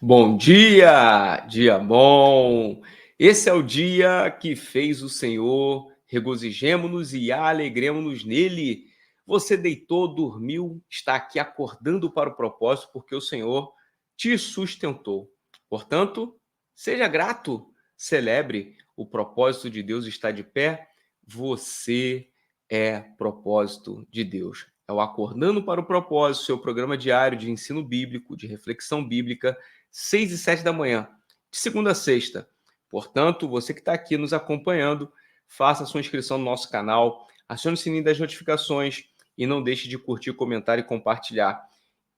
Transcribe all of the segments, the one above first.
Bom dia, dia bom. Esse é o dia que fez o Senhor. Regozijemo-nos e alegremo-nos nele. Você deitou, dormiu, está aqui acordando para o propósito, porque o Senhor te sustentou. Portanto, seja grato, celebre. O propósito de Deus está de pé. Você é propósito de Deus. É o Acordando para o Propósito, seu programa diário de ensino bíblico, de reflexão bíblica, 6 e 7 da manhã, de segunda a sexta. Portanto, você que está aqui nos acompanhando, faça a sua inscrição no nosso canal, acione o sininho das notificações e não deixe de curtir, comentar e compartilhar.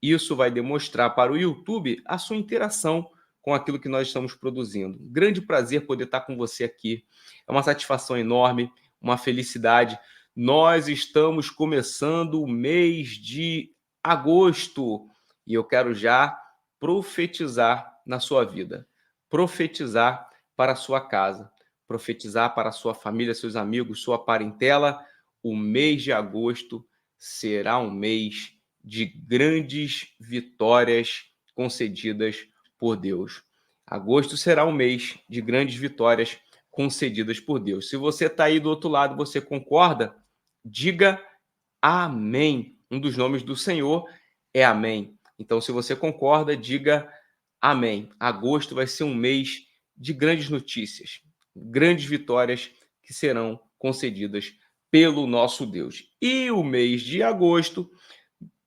Isso vai demonstrar para o YouTube a sua interação com aquilo que nós estamos produzindo. Grande prazer poder estar com você aqui. É uma satisfação enorme, uma felicidade. Nós estamos começando o mês de agosto e eu quero já profetizar na sua vida, profetizar para a sua casa, profetizar para a sua família, seus amigos, sua parentela. O mês de agosto será um mês de grandes vitórias concedidas por Deus. Agosto será um mês de grandes vitórias concedidas por Deus. Se você está aí do outro lado, você concorda? Diga amém. Um dos nomes do Senhor é amém. Então, se você concorda, diga amém. Agosto vai ser um mês de grandes notícias, grandes vitórias que serão concedidas pelo nosso Deus. E o mês de agosto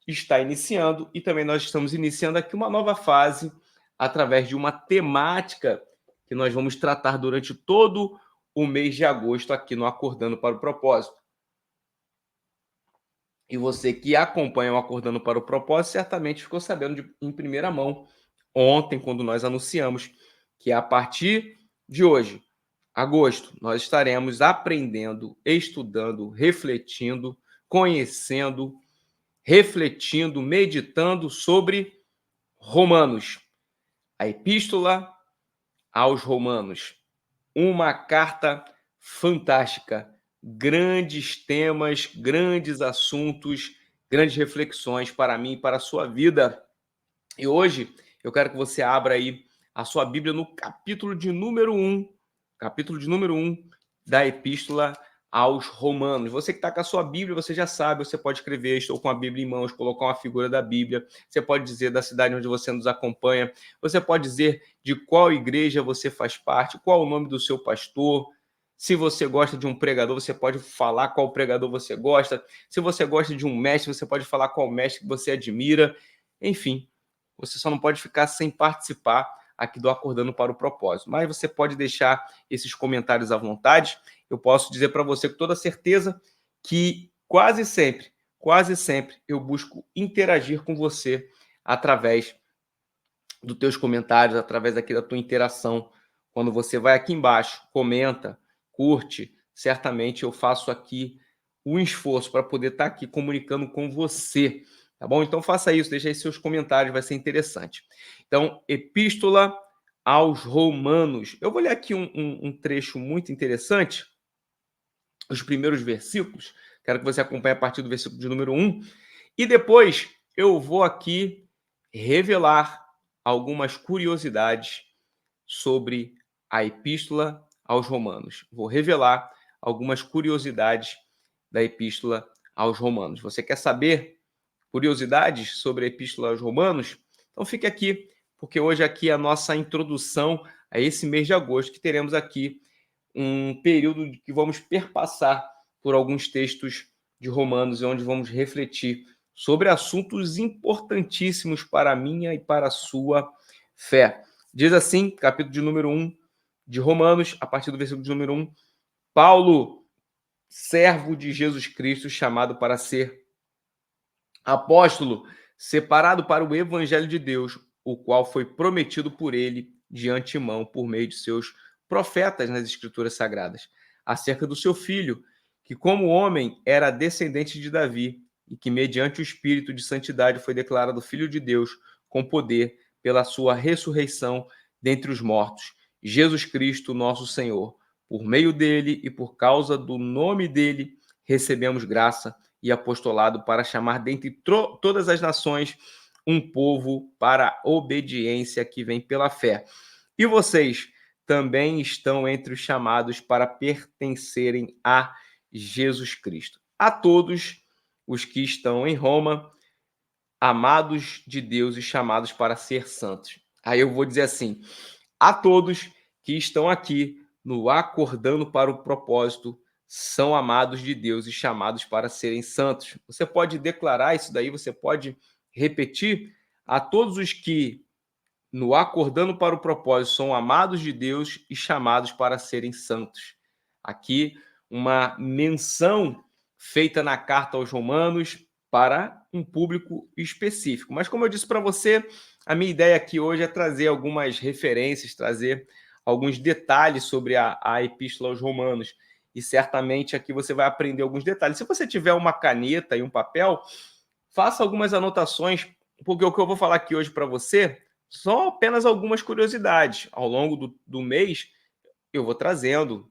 está iniciando e também nós estamos iniciando aqui uma nova fase através de uma temática que nós vamos tratar durante todo o mês de agosto aqui no Acordando para o Propósito. E você que acompanha o Acordando para o Propósito certamente ficou sabendo em primeira mão ontem, quando nós anunciamos que a partir de hoje, agosto, nós estaremos aprendendo, estudando, refletindo, conhecendo, refletindo, meditando sobre Romanos, a Epístola aos Romanos. Uma carta fantástica, grandes temas, grandes assuntos, grandes reflexões para mim e para a sua vida. E hoje eu quero que você abra aí a sua Bíblia no capítulo de número 1 da Epístola aos Romanos. Você que está com a sua Bíblia, você já sabe, você pode escrever, estou com a Bíblia em mãos, colocar uma figura da Bíblia, você pode dizer da cidade onde você nos acompanha, você pode dizer de qual igreja você faz parte, qual o nome do seu pastor. Se você gosta de um pregador, você pode falar qual pregador você gosta. Se você gosta de um mestre, você pode falar qual mestre que você admira. Enfim, você só não pode ficar sem participar aqui do Acordando para o Propósito. Mas você pode deixar esses comentários à vontade. Eu posso dizer para você com toda certeza que quase sempre eu busco interagir com você através dos teus comentários, através aqui da tua interação. Quando você vai aqui embaixo, comenta, curte, certamente eu faço aqui um esforço para poder estar aqui comunicando com você. Tá bom? Então faça isso, deixa aí seus comentários, vai ser interessante. Então, Epístola aos Romanos. Eu vou ler aqui um trecho muito interessante, os primeiros versículos. Quero que você acompanhe a partir do versículo de número 1. E depois eu vou aqui revelar algumas curiosidades sobre a Epístola aos Romanos. Vou revelar algumas curiosidades da Epístola aos Romanos. Você quer saber curiosidades sobre a Epístola aos Romanos? Então fique aqui, porque hoje aqui é a nossa introdução a esse mês de agosto, que teremos aqui um período que vamos perpassar por alguns textos de Romanos, onde vamos refletir sobre assuntos importantíssimos para a minha e para a sua fé. Diz assim, capítulo de número 1 de Romanos, a partir do versículo de número 1, Paulo, servo de Jesus Cristo, chamado para ser apóstolo, separado para o evangelho de Deus, o qual foi prometido por ele de antemão por meio de seus profetas nas escrituras sagradas, acerca do seu filho, que como homem era descendente de Davi e que mediante o espírito de santidade foi declarado filho de Deus com poder pela sua ressurreição dentre os mortos, Jesus Cristo, nosso Senhor. Por meio dele e por causa do nome dele recebemos graça e apostolado para chamar dentre todas as nações um povo para a obediência que vem pela fé. E vocês também estão entre os chamados para pertencerem a Jesus Cristo. A todos os que estão em Roma, amados de Deus e chamados para ser santos. Aí eu vou dizer assim: a todos que estão aqui no Acordando para o Propósito, são amados de Deus e chamados para serem santos. Você pode declarar isso daí, você pode repetir: a todos os que no Acordando para o Propósito são amados de Deus e chamados para serem santos. Aqui uma menção feita na carta aos Romanos para um público específico. Mas como eu disse para você, a minha ideia aqui hoje é trazer algumas referências, trazer alguns detalhes sobre a Epístola aos Romanos. E certamente aqui você vai aprender alguns detalhes. Se você tiver uma caneta e um papel, faça algumas anotações, porque o que eu vou falar aqui hoje para você são apenas algumas curiosidades. Ao longo do mês, eu vou trazendo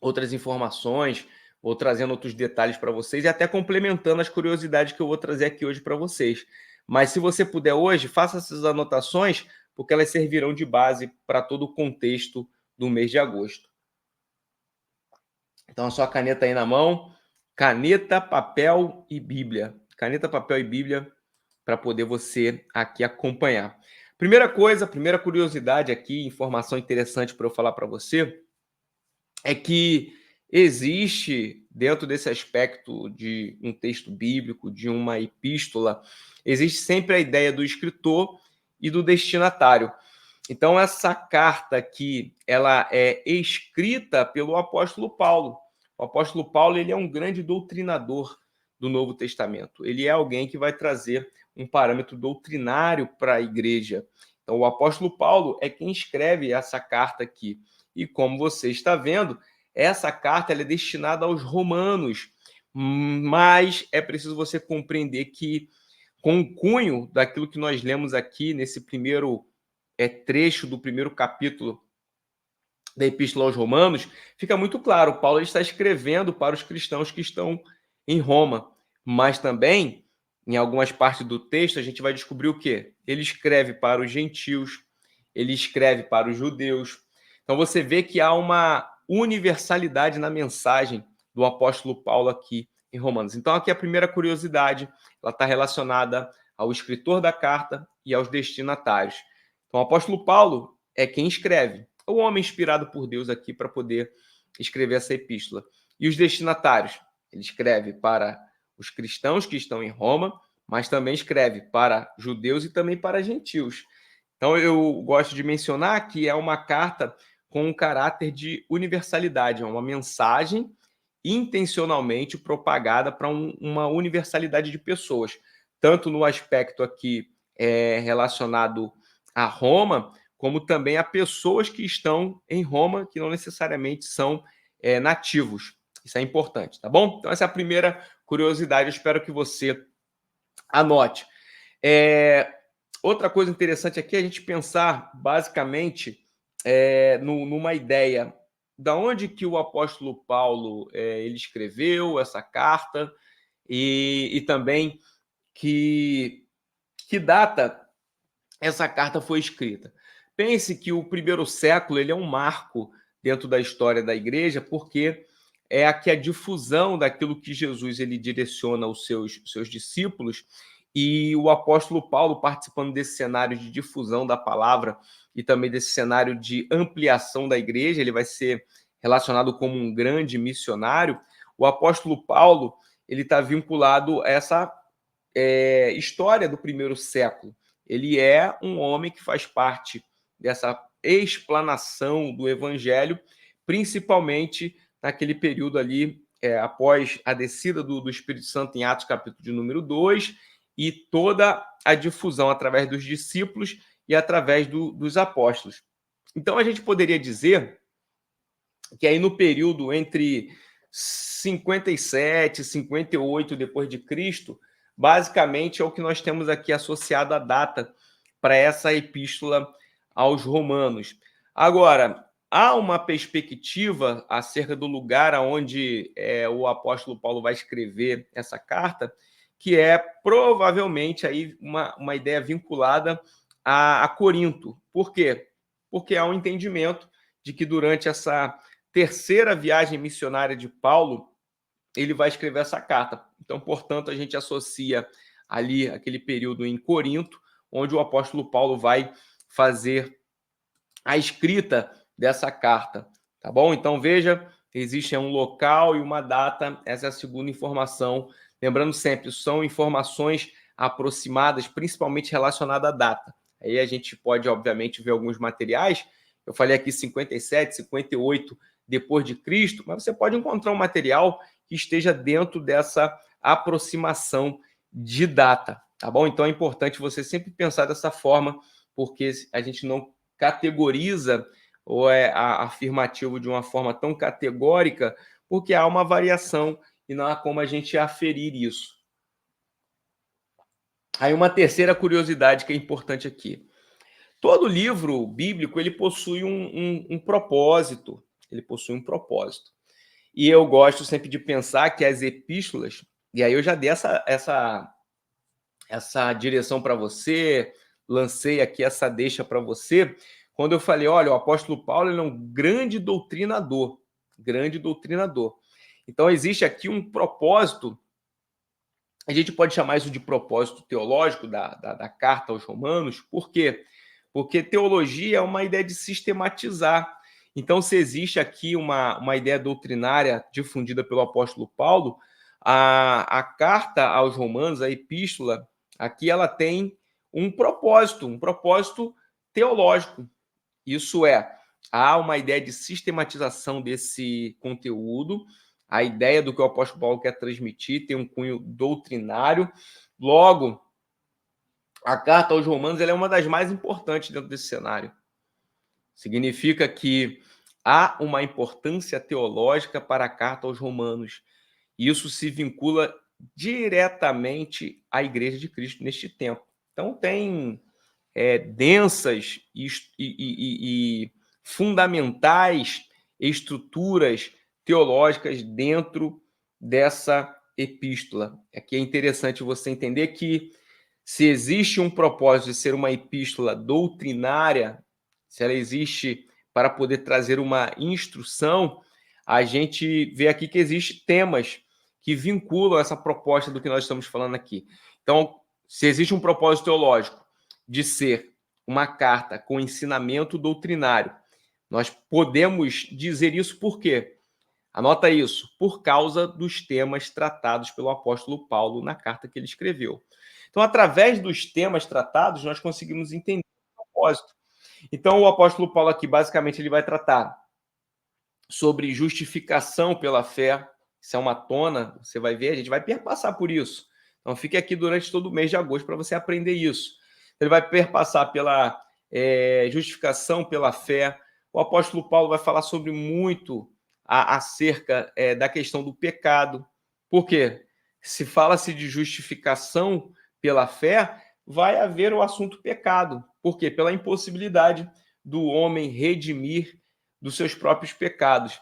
outras informações, vou trazendo outros detalhes para vocês e até complementando as curiosidades que eu vou trazer aqui hoje para vocês. Mas se você puder hoje, faça essas anotações, porque elas servirão de base para todo o contexto do mês de agosto. Então, a sua caneta aí na mão, caneta, papel e Bíblia. Caneta, papel e Bíblia para poder você aqui acompanhar. Primeira coisa, primeira curiosidade aqui, informação interessante para eu falar para você, é que existe, dentro desse aspecto de um texto bíblico, de uma epístola, existe sempre a ideia do escritor e do destinatário. Então, essa carta aqui, ela é escrita pelo apóstolo Paulo. O apóstolo Paulo, ele é um grande doutrinador do Novo Testamento. Ele é alguém que vai trazer um parâmetro doutrinário para a igreja. Então, o apóstolo Paulo é quem escreve essa carta aqui. E como você está vendo, essa carta ela é destinada aos romanos, mas é preciso você compreender que, com o cunho daquilo que nós lemos aqui nesse primeiro trecho do primeiro capítulo da Epístola aos Romanos, fica muito claro, Paulo está escrevendo para os cristãos que estão em Roma, mas também, em algumas partes do texto, a gente vai descobrir o quê? Ele escreve para os gentios, ele escreve para os judeus. Então você vê que há uma universalidade na mensagem do apóstolo Paulo aqui em Romanos. Então aqui a primeira curiosidade, ela está relacionada ao escritor da carta e aos destinatários. Então o apóstolo Paulo é quem escreve, o homem inspirado por Deus aqui para poder escrever essa epístola. E os destinatários? Ele escreve para os cristãos que estão em Roma, mas também escreve para judeus e também para gentios. Então, eu gosto de mencionar que é uma carta com um caráter de universalidade, é uma mensagem intencionalmente propagada para uma universalidade de pessoas, tanto no aspecto aqui relacionado a Roma, como também a pessoas que estão em Roma, que não necessariamente são nativos. Isso é importante, tá bom? Então, essa é a primeira curiosidade, eu espero que você anote. Outra coisa interessante aqui é a gente pensar, basicamente, numa ideia da onde que o apóstolo Paulo ele escreveu essa carta e também que data essa carta foi escrita. Pense que o primeiro século ele é um marco dentro da história da igreja, porque é aqui a difusão daquilo que Jesus ele direciona aos seus discípulos, e o apóstolo Paulo participando desse cenário de difusão da palavra e também desse cenário de ampliação da igreja, ele vai ser relacionado como um grande missionário. O apóstolo Paulo ele está vinculado a essa história do primeiro século. Ele é um homem que faz parte dessa explanação do evangelho, principalmente naquele período ali, após a descida do Espírito Santo em Atos, capítulo de número 2, e toda a difusão através dos discípulos e através dos apóstolos. Então, a gente poderia dizer que aí no período entre 57 e 58 depois de Cristo, basicamente é o que nós temos aqui associado à data para essa epístola aos Romanos. Agora, há uma perspectiva acerca do lugar onde o apóstolo Paulo vai escrever essa carta, que é provavelmente aí uma ideia vinculada a Corinto. Por quê? Porque há um entendimento de que durante essa terceira viagem missionária de Paulo, ele vai escrever essa carta. Então, portanto, a gente associa ali aquele período em Corinto, onde o apóstolo Paulo vai fazer a escrita dessa carta, tá bom? Então, veja, existe um local e uma data, essa é a segunda informação. Lembrando sempre, são informações aproximadas, principalmente relacionadas à data. Aí a gente pode, obviamente, ver alguns materiais. Eu falei aqui 57, 58 depois de Cristo, mas você pode encontrar um material que esteja dentro dessa aproximação de data, tá bom? Então é importante você sempre pensar dessa forma, porque a gente não categoriza ou é afirmativo de uma forma tão categórica, porque há uma variação e não há como a gente aferir isso. Aí uma terceira curiosidade que é importante aqui. Todo livro bíblico ele possui um propósito. Ele possui um propósito. E eu gosto sempre de pensar que as epístolas, e aí eu já dei essa direção para você, lancei aqui essa deixa para você, quando eu falei, olha, o apóstolo Paulo ele é um grande doutrinador, grande doutrinador. Então existe aqui um propósito, a gente pode chamar isso de propósito teológico da carta aos Romanos, por quê? Porque teologia é uma ideia de sistematizar. Então, se existe aqui uma ideia doutrinária difundida pelo apóstolo Paulo, a carta aos Romanos, a epístola, aqui ela tem um propósito teológico. Isso é, há uma ideia de sistematização desse conteúdo, a ideia do que o apóstolo Paulo quer transmitir tem um cunho doutrinário. Logo, a carta aos Romanos ela é uma das mais importantes dentro desse cenário. Significa que há uma importância teológica para a carta aos Romanos. Isso se vincula diretamente à Igreja de Cristo neste tempo. Então, tem densas e fundamentais estruturas teológicas dentro dessa epístola. Aqui é interessante você entender que se existe um propósito de ser uma epístola doutrinária, se ela existe para poder trazer uma instrução, a gente vê aqui que existem temas que vinculam essa proposta do que nós estamos falando aqui. Então, se existe um propósito teológico de ser uma carta com ensinamento doutrinário, nós podemos dizer isso por quê? Anota isso, por causa dos temas tratados pelo apóstolo Paulo na carta que ele escreveu. Então, através dos temas tratados, nós conseguimos entender o propósito. Então, o apóstolo Paulo aqui, basicamente, ele vai tratar sobre justificação pela fé. Isso é uma tona, você vai ver, a gente vai perpassar por isso. Então, fique aqui durante todo o mês de agosto para você aprender isso. Ele vai perpassar pela justificação pela fé. O apóstolo Paulo vai falar sobre muito acerca da questão do pecado. Por quê? Se fala-se de justificação pela fé, vai haver o assunto pecado. Por quê? Pela impossibilidade do homem redimir dos seus próprios pecados.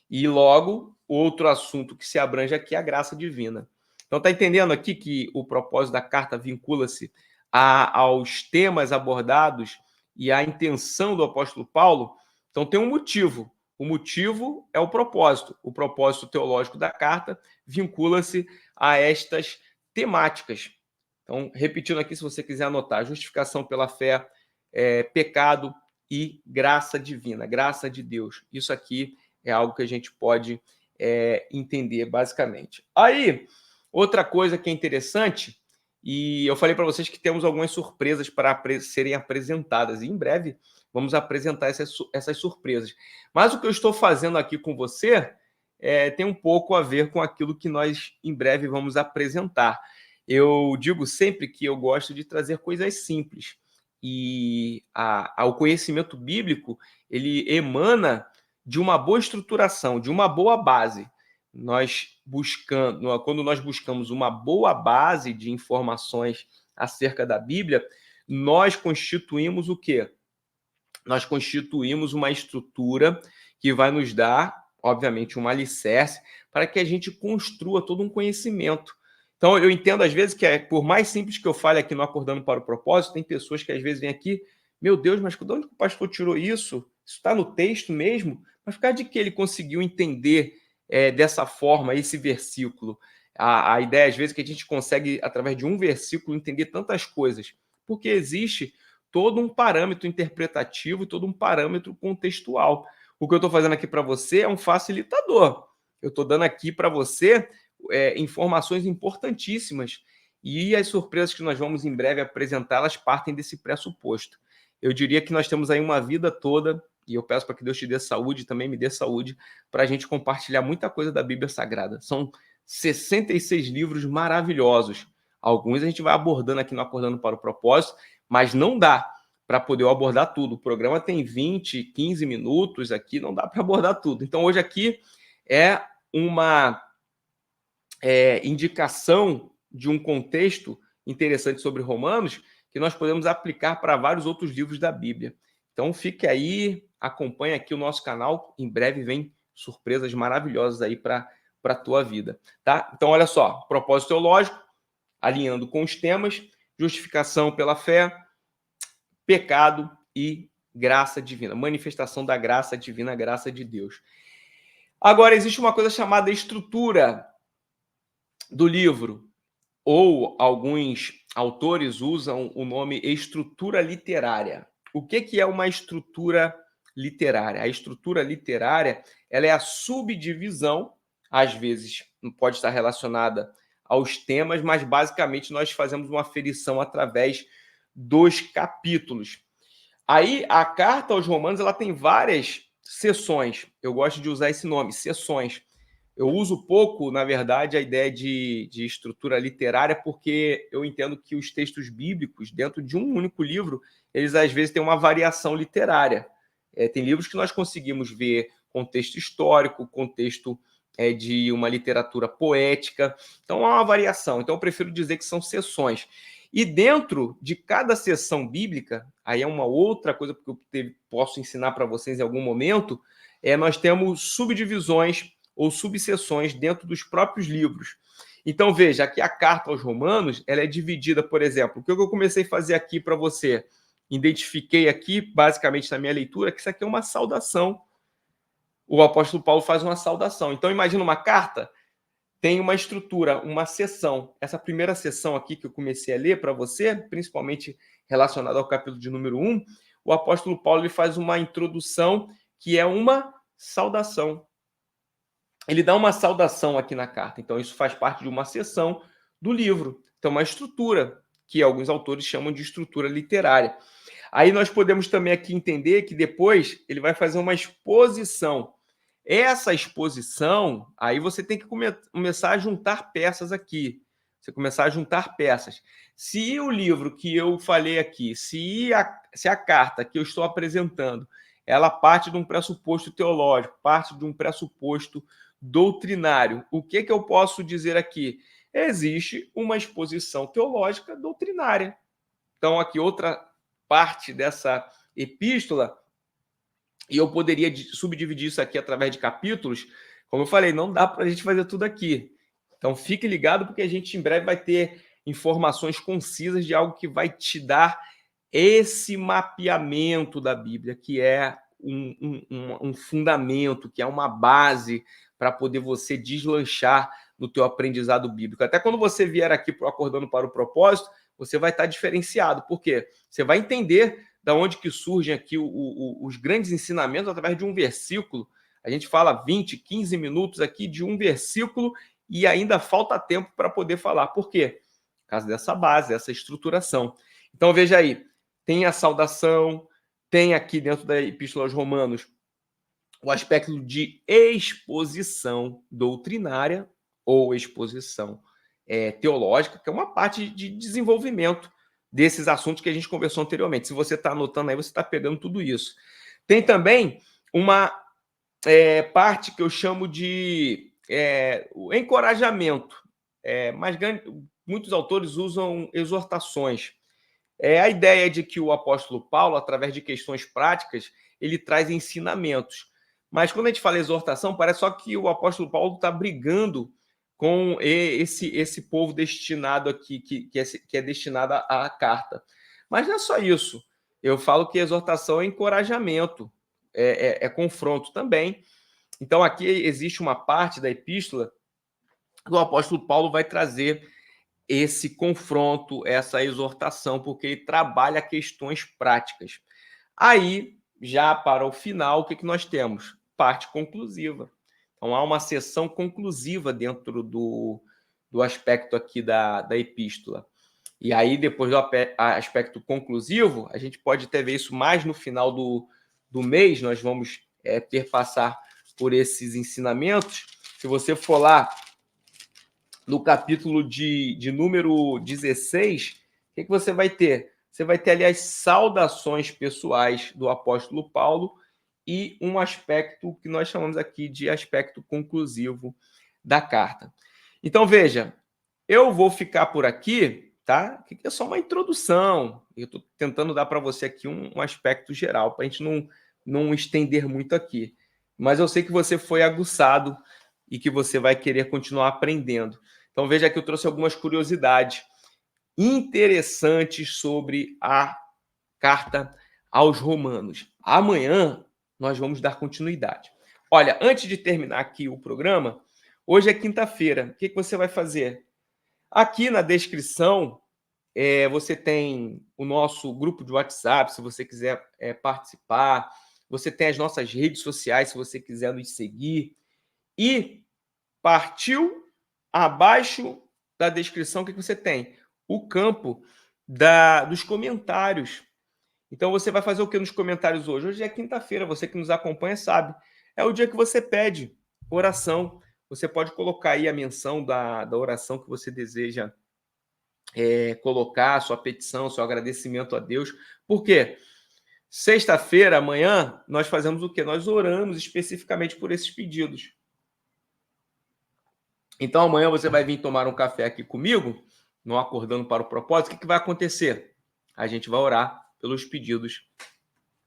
E logo, outro assunto que se abrange aqui é a graça divina. Então, está entendendo aqui que o propósito da carta vincula-se aos temas abordados e à intenção do apóstolo Paulo? Então, tem um motivo. O motivo é o propósito teológico da carta vincula-se a estas temáticas. Então, repetindo aqui, se você quiser anotar, justificação pela fé, pecado e graça divina, graça de Deus. Isso aqui é algo que a gente pode entender, basicamente. Aí, outra coisa que é interessante, e eu falei para vocês que temos algumas surpresas para serem apresentadas, e em breve vamos apresentar essas surpresas. Mas o que eu estou fazendo aqui com você tem um pouco a ver com aquilo que nós em breve vamos apresentar. Eu digo sempre que eu gosto de trazer coisas simples. E o conhecimento bíblico, ele emana de uma boa estruturação, de uma boa base. Quando nós buscamos uma boa base de informações acerca da Bíblia, nós constituímos o quê? Nós constituímos uma estrutura que vai nos dar, obviamente, um alicerce para que a gente construa todo um conhecimento. Então, eu entendo às vezes que por mais simples que eu fale aqui no Acordando para o Propósito, tem pessoas que às vezes vêm aqui, meu Deus, mas de onde que o pastor tirou isso? Isso está no texto mesmo? Mas por causa de que ele conseguiu entender dessa forma esse versículo? A ideia, às vezes, que a gente consegue, através de um versículo, entender tantas coisas, porque existe todo um parâmetro interpretativo, todo um parâmetro contextual. O que eu estou fazendo aqui para você é um facilitador. Eu estou dando aqui para você informações importantíssimas e as surpresas que nós vamos em breve apresentar, elas partem desse pressuposto. Eu diria que nós temos aí uma vida toda, e eu peço para que Deus te dê saúde, também me dê saúde, para a gente compartilhar muita coisa da Bíblia Sagrada. São 66 livros maravilhosos. Alguns a gente vai abordando aqui no Acordando para o Propósito, mas não dá para poder abordar tudo. O programa tem 20, 15 minutos aqui, não dá para abordar tudo. Então, hoje aqui é uma indicação de um contexto interessante sobre Romanos que nós podemos aplicar para vários outros livros da Bíblia. Então, fique aí, acompanhe aqui o nosso canal. Em breve vem surpresas maravilhosas aí para a tua vida, tá? Então, olha só, propósito teológico, alinhando com os temas, justificação pela fé, pecado e graça divina, manifestação da graça divina, graça de Deus. Agora, existe uma coisa chamada estrutura do livro, ou alguns autores usam o nome estrutura literária. O que é uma estrutura literária? A estrutura literária, ela é a subdivisão, às vezes pode estar relacionada aos temas, mas basicamente nós fazemos uma aferição através dos capítulos. Aí a carta aos Romanos, ela tem várias seções. Eu gosto de usar esse nome, seções. Eu uso pouco, na verdade, a ideia de estrutura literária, porque eu entendo que os textos bíblicos, dentro de um único livro, eles às vezes têm uma variação literária. Tem livros que nós conseguimos ver contexto histórico, contexto de uma literatura poética. Então, há uma variação. Então, eu prefiro dizer que são seções. E dentro de cada seção bíblica, aí é uma outra coisa que eu posso ensinar para vocês em algum momento, nós temos subdivisões ou subseções dentro dos próprios livros. Então, veja, aqui a carta aos Romanos, ela é dividida, por exemplo, o que eu comecei a fazer aqui para você? Identifiquei aqui, basicamente na minha leitura, que isso aqui é uma saudação. O apóstolo Paulo faz uma saudação. Então, imagina uma carta, tem uma estrutura, uma seção. Essa primeira seção aqui que eu comecei a ler para você, principalmente relacionada ao capítulo de número 1, o apóstolo Paulo ele faz uma introdução que é uma saudação. Ele dá uma saudação aqui na carta. Então, isso faz parte de uma seção do livro. Então, uma estrutura, que alguns autores chamam de estrutura literária. Aí nós podemos também aqui entender que depois ele vai fazer uma exposição. Essa exposição, aí você tem que começar a juntar peças aqui. Você começar a juntar peças. Se o livro que eu falei aqui, se a carta que eu estou apresentando, ela parte de um pressuposto teológico, parte de um pressuposto doutrinário, o que eu posso dizer aqui? Existe uma exposição teológica doutrinária. Então, aqui outra parte dessa epístola, e eu poderia subdividir isso aqui através de capítulos. Como eu falei, não dá para a gente fazer tudo aqui. Então, fique ligado, porque a gente em breve vai ter informações concisas de algo que vai te dar esse mapeamento da Bíblia, que é um fundamento, que é uma base para poder você deslanchar no teu aprendizado bíblico. Até quando você vier aqui para o Acordando para o Propósito, você vai estar diferenciado. Por quê? Você vai entender da onde que surgem aqui os grandes ensinamentos através de um versículo. A gente fala 20, 15 minutos aqui de um versículo e ainda falta tempo para poder falar. Por quê? Por causa dessa base, dessa estruturação. Então, veja aí, tem a saudação, tem aqui dentro da Epístola aos Romanos o aspecto de exposição doutrinária ou exposição teológica, que é uma parte de desenvolvimento desses assuntos que a gente conversou anteriormente. Se você está anotando aí, você está pegando tudo isso. Tem também uma parte que eu chamo de o encorajamento, mas muitos autores usam exortações. A ideia de que o apóstolo Paulo, através de questões práticas, ele traz ensinamentos. Mas quando a gente fala exortação, parece só que o apóstolo Paulo está brigando com esse povo destinado aqui, que é destinado à carta. Mas não é só isso. Eu falo que exortação é encorajamento, é confronto também. Então, aqui existe uma parte da epístola que o apóstolo Paulo vai trazer esse confronto, essa exortação, porque ele trabalha questões práticas. Aí, já para o final, o que nós temos? Parte conclusiva. Então, há uma seção conclusiva dentro do aspecto aqui da epístola. E aí, depois do aspecto conclusivo, a gente pode até ver isso mais no final do mês, nós vamos passar por esses ensinamentos. Se você for lá no capítulo de número 16, o que você vai ter? Você vai ter ali as saudações pessoais do apóstolo Paulo e um aspecto que nós chamamos aqui de aspecto conclusivo da carta. Então, veja, eu vou ficar por aqui, tá? Que é só uma introdução. Eu estou tentando dar para você aqui um aspecto geral, para a gente não estender muito aqui. Mas eu sei que você foi aguçado e que você vai querer continuar aprendendo. Então, veja que eu trouxe algumas curiosidades interessantes sobre a carta aos Romanos. Amanhã nós vamos dar continuidade. Olha, antes de terminar aqui o programa, hoje é quinta-feira. O que você vai fazer? Aqui na descrição, você tem o nosso grupo de WhatsApp, se você quiser participar. Você tem as nossas redes sociais, se você quiser nos seguir. E partiu abaixo da descrição, o que você tem? O campo dos comentários. Então, você vai fazer o que nos comentários hoje? Hoje é quinta-feira, você que nos acompanha sabe. É o dia que você pede oração. Você pode colocar aí a menção da oração que você deseja colocar, sua petição, seu agradecimento a Deus. Por quê? Sexta-feira, amanhã, nós fazemos o quê? Nós oramos especificamente por esses pedidos. Então, amanhã você vai vir tomar um café aqui comigo, no Acordando para o Propósito. O que vai acontecer? A gente vai orar pelos pedidos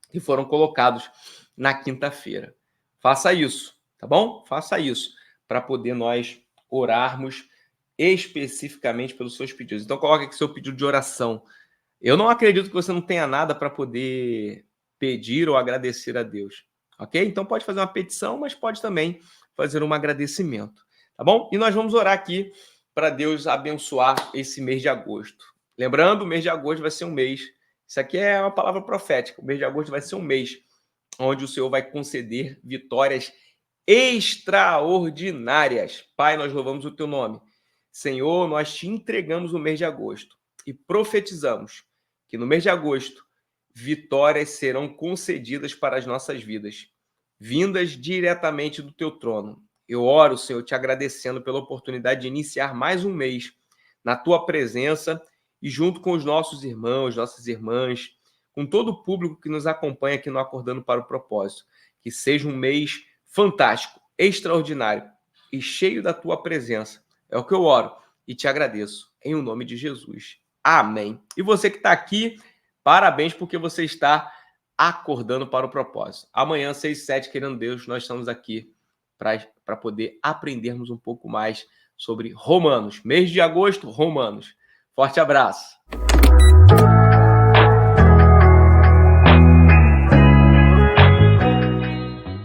que foram colocados na quinta-feira. Faça isso, tá bom? Faça isso, para poder nós orarmos especificamente pelos seus pedidos. Então, coloque aqui seu pedido de oração. Eu não acredito que você não tenha nada para poder pedir ou agradecer a Deus, ok? Então, pode fazer uma petição, mas pode também fazer um agradecimento, tá bom? E nós vamos orar aqui para Deus abençoar esse mês de agosto. Lembrando, o mês de agosto vai ser um mês. Isso aqui é uma palavra profética. O mês de agosto vai ser um mês onde o Senhor vai conceder vitórias extraordinárias. Pai, nós louvamos o teu nome. Senhor, nós te entregamos o mês de agosto e profetizamos que no mês de agosto vitórias serão concedidas para as nossas vidas, vindas diretamente do teu trono. Eu oro, Senhor, te agradecendo pela oportunidade de iniciar mais um mês na tua presença e junto com os nossos irmãos, nossas irmãs, com todo o público que nos acompanha aqui no Acordando para o Propósito. Que seja um mês fantástico, extraordinário e cheio da tua presença. É o que eu oro e te agradeço, em o nome de Jesus. Amém. E você que está aqui, parabéns porque você está acordando para o propósito. Amanhã, 6 e 7, querendo Deus, nós estamos aqui para poder aprendermos um pouco mais sobre Romanos. Mês de agosto, Romanos. Forte abraço.